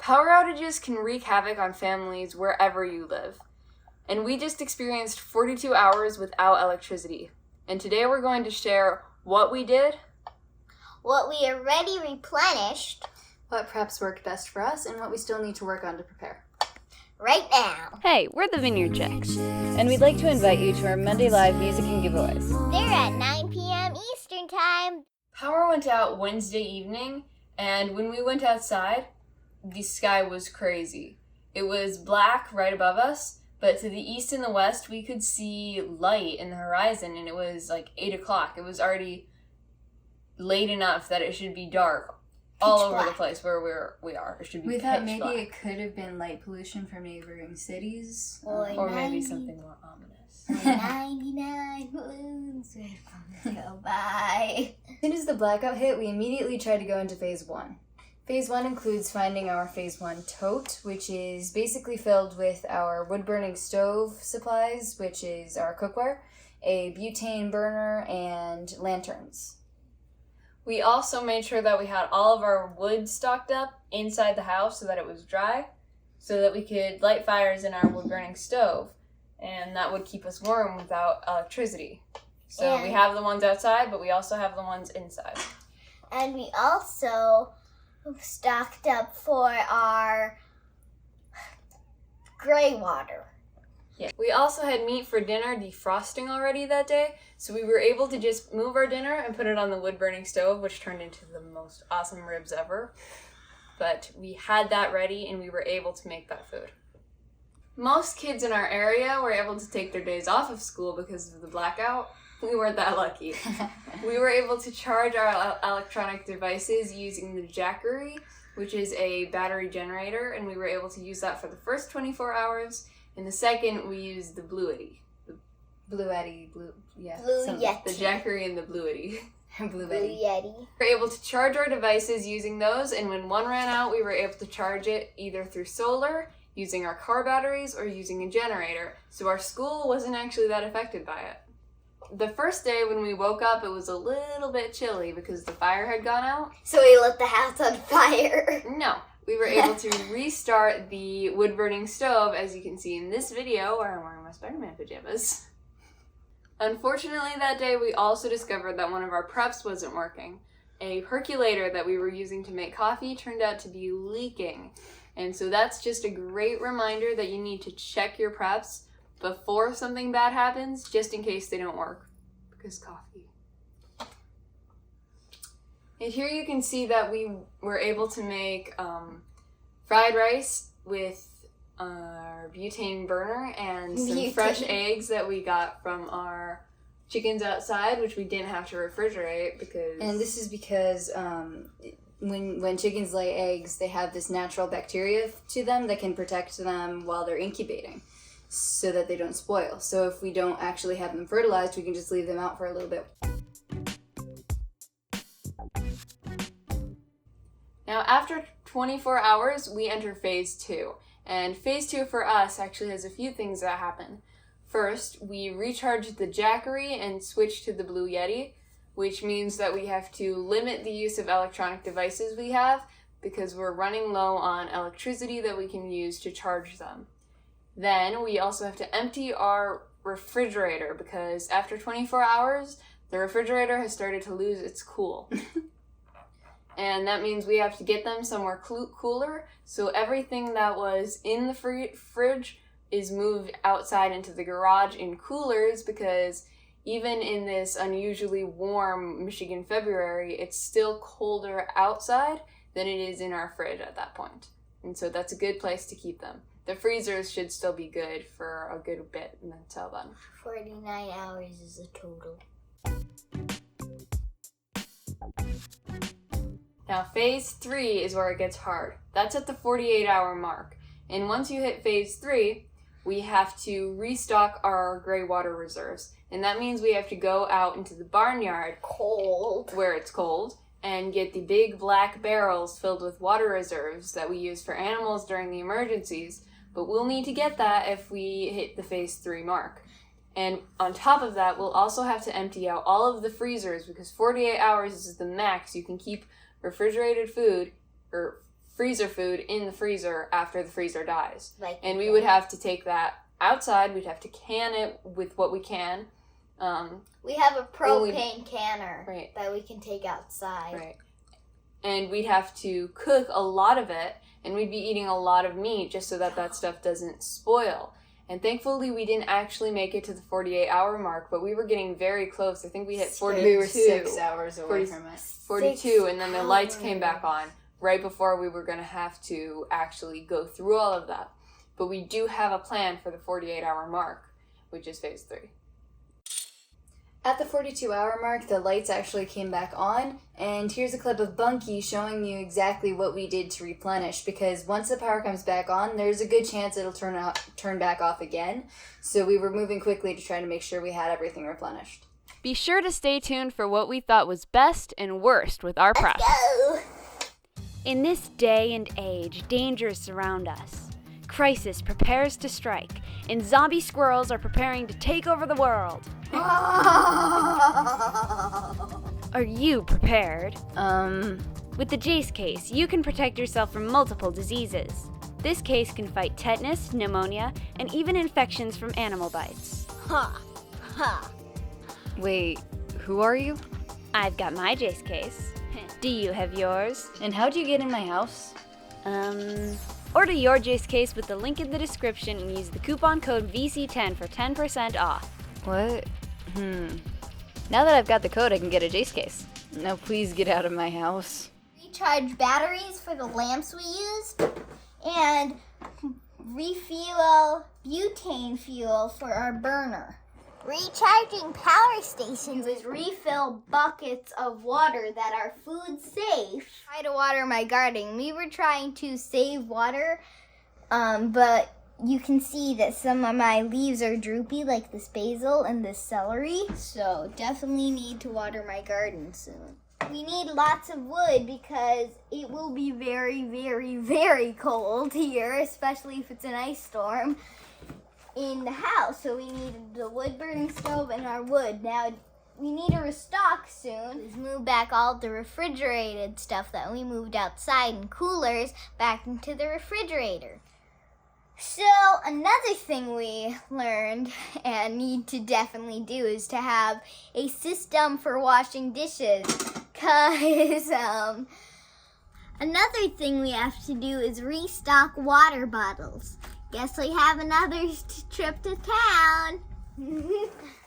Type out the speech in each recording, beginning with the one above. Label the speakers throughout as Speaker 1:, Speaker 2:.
Speaker 1: Power outages can wreak havoc on families wherever you live. And we just experienced 42 hours without electricity. And today we're going to share what we did,
Speaker 2: what we already replenished,
Speaker 3: what preps worked best for us, and what we still need to work on to prepare.
Speaker 2: Right now.
Speaker 4: Hey, we're the Vineyard Chicks, and we'd like to invite you to our Monday Live music and giveaways.
Speaker 2: They're at 9 p.m. Eastern Time.
Speaker 1: Power went out Wednesday evening, and when we went outside, the sky was crazy. It was black right above us, but to the east and the west, we could see light in the horizon, and it was like 8 o'clock. It was already late enough that it should be dark all over the place where we are. It should be
Speaker 3: We thought maybe
Speaker 1: black.
Speaker 3: it could have been light pollution from neighboring cities.
Speaker 1: Or maybe something more ominous.
Speaker 2: 99 balloons go by.
Speaker 3: As soon as the blackout hit, we immediately tried to go into phase 1. Phase 1 includes finding our phase 1 tote, which is basically filled with our wood-burning stove supplies, which is our cookware, a butane burner, and lanterns.
Speaker 1: We also made sure that we had all of our wood stocked up inside the house so that it was dry, so that we could light fires in our wood-burning stove, and that would keep us warm without electricity. So we have the ones outside, but we also have the ones inside.
Speaker 2: And we also stocked up for our gray water.
Speaker 1: Yeah. We also had meat for dinner defrosting already that day, so we were able to just move our dinner and put it on the wood-burning stove, which turned into the most awesome ribs ever. But we had that ready, and we were able to make that food. Most kids in our area were able to take their days off of school because of the blackout. We weren't that lucky. We were able to charge our electronic devices using the Jackery, which is a battery generator, and we were able to use that for the first 24 hours. In the second, we used the Bluetti.
Speaker 2: Blue Yeti.
Speaker 1: The Jackery and the Bluetti.
Speaker 2: Blue Yeti.
Speaker 1: We were able to charge our devices using those, and when one ran out, we were able to charge it either through solar, using our car batteries, or using a generator, so our school wasn't actually that affected by it. The first day when we woke up, it was a little bit chilly because the fire had gone out.
Speaker 2: So we lit the house on fire.
Speaker 1: No. We were able to restart the wood-burning stove, as you can see in this video, where I'm wearing my Spider-Man pajamas. Unfortunately, that day we also discovered that one of our preps wasn't working. A percolator that we were using to make coffee turned out to be leaking. And so that's just a great reminder that you need to check your preps before something bad happens, just in case they don't work, because coffee. And here you can see that we were able to make fried rice with our butane burner and some fresh eggs that we got from our chickens outside, which we didn't have to refrigerate because...
Speaker 3: And this is because when chickens lay eggs, they have this natural bacteria to them that can protect them while they're incubating, so that they don't spoil. So if we don't actually have them fertilized, we can just leave them out for a little bit.
Speaker 1: Now, after 24 hours, we enter phase 2. And phase 2 for us actually has a few things that happen. First, we recharged the Jackery and switched to the Blue Yeti, which means that we have to limit the use of electronic devices we have because we're running low on electricity that we can use to charge them. Then we also have to empty our refrigerator because after 24 hours, the refrigerator has started to lose its cool. And that means we have to get them somewhere cooler, so everything that was in the fridge is moved outside into the garage in coolers because even in this unusually warm Michigan February, it's still colder outside than it is in our fridge at that point. And so that's a good place to keep them. The freezers should still be good for a good bit until then.
Speaker 2: 49 hours is a total.
Speaker 1: Now, phase 3 is where it gets hard. That's at the 48-hour mark. And once you hit phase 3, we have to restock our gray water reserves. And that means we have to go out into the barnyard, where it's cold, and get the big black barrels filled with water reserves that we use for animals during the emergencies. But we'll need to get that if we hit the phase 3 mark. And on top of that, we'll also have to empty out all of the freezers because 48 hours is the max you can keep refrigerated food, or freezer food in the freezer after the freezer dies.
Speaker 2: And
Speaker 1: we would have to take that outside. We'd have to can it with what we can.
Speaker 2: We have a propane canner
Speaker 1: right.
Speaker 2: that we can take outside.
Speaker 1: Right. And we'd have to cook a lot of it, and we'd be eating a lot of meat just so that stuff doesn't spoil. And thankfully, we didn't actually make it to the 48-hour mark, but we were getting very close. I think we hit 42.
Speaker 3: We were 6 hours away from it.
Speaker 1: 42, and then the lights came back on right before we were going to have to actually go through all of that. But we do have a plan for the 48-hour mark, which is phase 3.
Speaker 3: At the 42-hour mark, the lights actually came back on, and here's a clip of Bunky showing you exactly what we did to replenish, because once the power comes back on, there's a good chance it'll turn back off again, so we were moving quickly to try to make sure we had everything replenished.
Speaker 4: Be sure to stay tuned for what we thought was best and worst with our process.
Speaker 2: Go!
Speaker 4: In this day and age, dangers surround us. Crisis prepares to strike, and zombie squirrels are preparing to take over the world. Are you prepared? With the Jace case, you can protect yourself from multiple diseases. This case can fight tetanus, pneumonia, and even infections from animal bites.
Speaker 2: Ha! Ha!
Speaker 3: Wait, who are you?
Speaker 4: I've got my Jace case. Do you have yours?
Speaker 3: And how'd you get in my house?
Speaker 4: Order your Jace case with the link in the description and use the coupon code VC10 for 10% off.
Speaker 3: What? Now that I've got the code, I can get a Jace case. Now please get out of my house.
Speaker 2: Recharge batteries for the lamps we used, and refuel butane fuel for our burner. Recharging power stations is refill buckets of water that are food safe. Try to water my garden. We were trying to save water, but you can see that some of my leaves are droopy, like this basil and this celery. So definitely need to water my garden soon. We need lots of wood because it will be very, very, very cold here, especially if it's an ice storm in the house. So we need the wood burning stove and our wood. Now we need to restock soon. Let's move back all the refrigerated stuff that we moved outside and coolers back into the refrigerator. So another thing we learned and need to definitely do is to have a system for washing dishes. Cause another thing we have to do is restock water bottles. Guess we have another trip to town.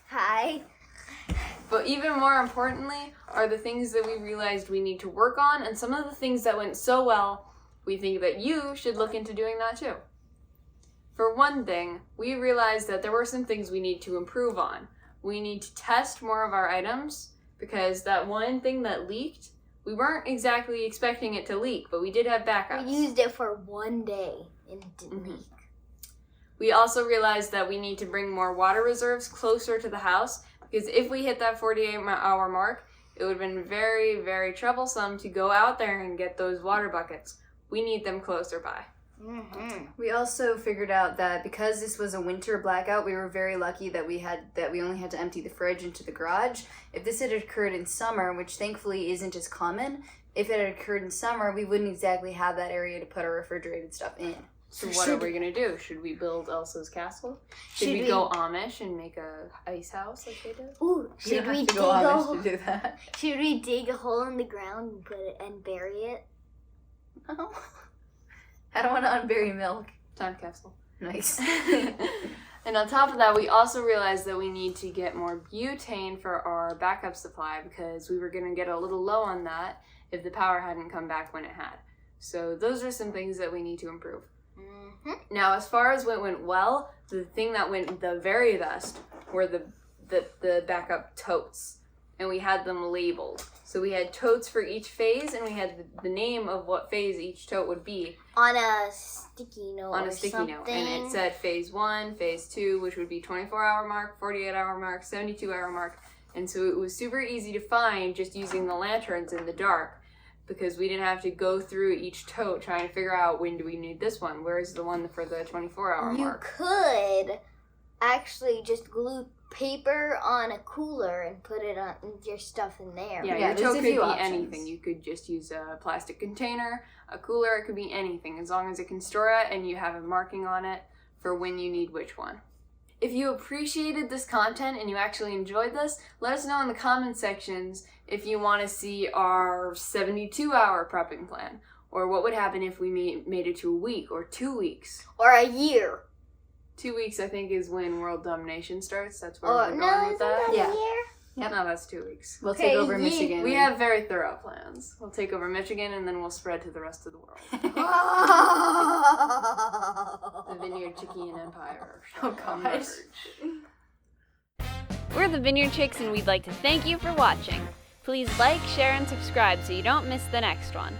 Speaker 2: Hi.
Speaker 1: But even more importantly are the things that we realized we need to work on, and some of the things that went so well, we think that you should look into doing that too. For one thing, we realized that there were some things we need to improve on. We need to test more of our items, because that one thing that leaked, we weren't exactly expecting it to leak, but we did have backups.
Speaker 2: We used it for one day and it didn't leak.
Speaker 1: We also realized that we need to bring more water reserves closer to the house, because if we hit that 48-hour mark, it would have been very, very troublesome to go out there and get those water buckets. We need them closer by.
Speaker 3: We also figured out that because this was a winter blackout, we were very lucky that we only had to empty the fridge into the garage. If this had occurred in summer, which thankfully isn't as common, if it had occurred in summer, we wouldn't exactly have that area to put our refrigerated stuff in.
Speaker 1: So what are we going to do? Should we build Elsa's castle? Should we go Amish and make a ice house like they did?
Speaker 2: Ooh, should we
Speaker 3: go Amish to do that?
Speaker 2: Should we dig a hole in the ground and put it and bury it?
Speaker 3: No. I don't want to unbury milk.
Speaker 1: Time capsule.
Speaker 3: Nice.
Speaker 1: And on top of that, we also realized that we need to get more butane for our backup supply, because we were going to get a little low on that if the power hadn't come back when it had. So those are some things that we need to improve. Now, as far as what went well, the thing that went the very best were the backup totes, and we had them labeled. So we had totes for each phase, and we had the name of what phase each tote would be
Speaker 2: On a sticky note.
Speaker 1: on a sticky note. And it said phase 1, phase 2, which would be 24-hour mark, 48-hour mark, 72-hour mark. And so it was super easy to find just using the lanterns in the dark, because we didn't have to go through each tote trying to figure out when do we need this one. Where's the one for the 24-hour mark?
Speaker 2: You could actually just glue paper on a cooler and put it on your stuff in there.
Speaker 1: Yeah,
Speaker 3: Yeah,
Speaker 1: your
Speaker 3: there's
Speaker 1: tote
Speaker 3: a
Speaker 1: could
Speaker 3: few
Speaker 1: be
Speaker 3: options.
Speaker 1: anything. You could just use a plastic container, a cooler, it could be anything, as long as it can store it and you have a marking on it for when you need which one. If you appreciated this content and you actually enjoyed this, let us know in the comment sections if you want to see our 72-hour prepping plan, or what would happen if we made it to a week or 2 weeks.
Speaker 2: Or a year.
Speaker 1: 2 weeks, I think, is when world domination starts. That's where
Speaker 2: Or
Speaker 1: we're going
Speaker 2: no,
Speaker 1: with
Speaker 2: isn't
Speaker 1: that.
Speaker 2: that
Speaker 3: Yeah.
Speaker 2: a year?
Speaker 3: Yep.
Speaker 1: No, that's 2 weeks.
Speaker 3: We'll
Speaker 2: Okay,
Speaker 3: take over
Speaker 2: yeah.
Speaker 3: Michigan.
Speaker 1: We have very thorough plans. We'll take over Michigan and then we'll spread to the rest of the world. The Vineyard Chicken Empire.
Speaker 3: Oh, gosh.
Speaker 4: We're the Vineyard Chicks, and we'd like to thank you for watching. Please like, share, and subscribe so you don't miss the next one.